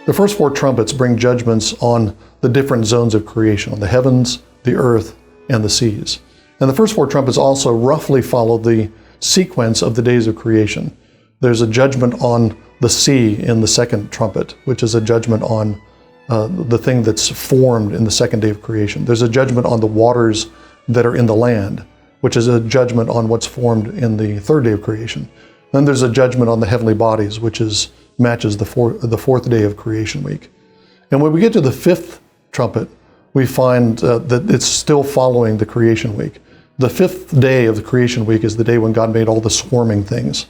The first four trumpets bring judgments on the different zones of creation, on the heavens, the earth, and the seas. And the first four trumpets also roughly follow the sequence of the days of creation. There's a judgment on the sea in the second trumpet, which is a judgment on the thing that's formed in the second day of creation. There's a judgment on the waters that are in the land, which is a judgment on what's formed in the third day of creation. Then there's a judgment on the heavenly bodies, which matches the fourth day of creation week. And when we get to the fifth trumpet, we find that it's still following the creation week. The fifth day of the creation week is the day when God made all the swarming things.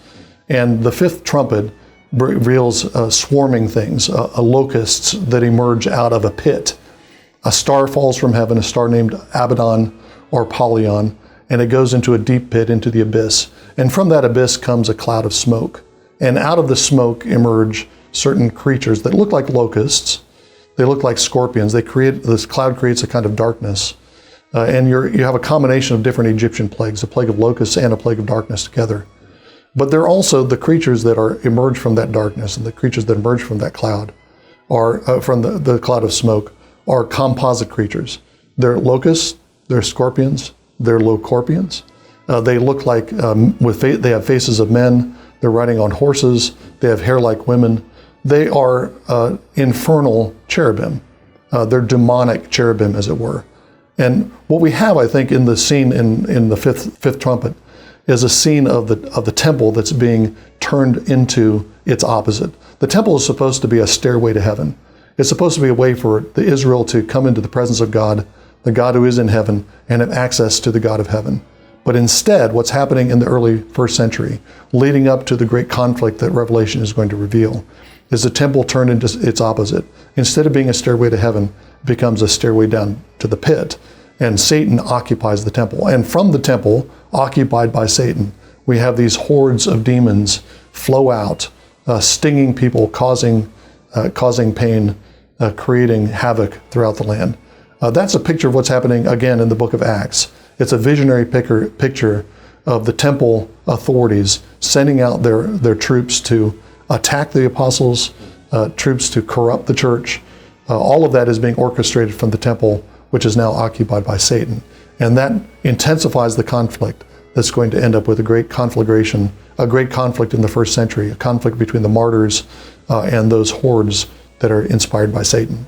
And the fifth trumpet reveals swarming things, locusts that emerge out of a pit. A star falls from heaven, a star named Abaddon or Apollyon, and it goes into a deep pit, into the abyss. And from that abyss comes a cloud of smoke. And out of the smoke emerge certain creatures that look like locusts. They look like scorpions. This cloud creates a kind of darkness. And you have a combination of different Egyptian plagues, a plague of locusts and a plague of darkness together. But they're also the creatures that emerge from that darkness, and the creatures that emerge from that cloud, from the cloud of smoke, are composite creatures. They're locusts, they're scorpions, they're locorpions. They look like, they have faces of men, they're riding on horses, they have hair like women. They are infernal cherubim. They're demonic cherubim, as it were. And what we have, I think, in the scene in the fifth trumpet is a scene of the temple that's being turned into its opposite. The temple is supposed to be a stairway to heaven. It's supposed to be a way for the Israel to come into the presence of God, the God who is in heaven, and have access to the God of heaven. But instead, what's happening in the early first century, leading up to the great conflict that Revelation is going to reveal, is the temple turned into its opposite. Instead of being a stairway to heaven, it becomes a stairway down to the pit. And Satan occupies the temple. And from the temple, occupied by Satan, we have these hordes of demons flow out, stinging people, causing pain, creating havoc throughout the land. That's a picture of what's happening again in the book of Acts. It's a visionary picture of the temple authorities sending out their troops to attack the apostles, troops to corrupt the church. All of that is being orchestrated from the temple, which is now occupied by Satan. And that intensifies the conflict that's going to end up with a great conflagration, a great conflict in the first century, a conflict between the martyrs and those hordes that are inspired by Satan.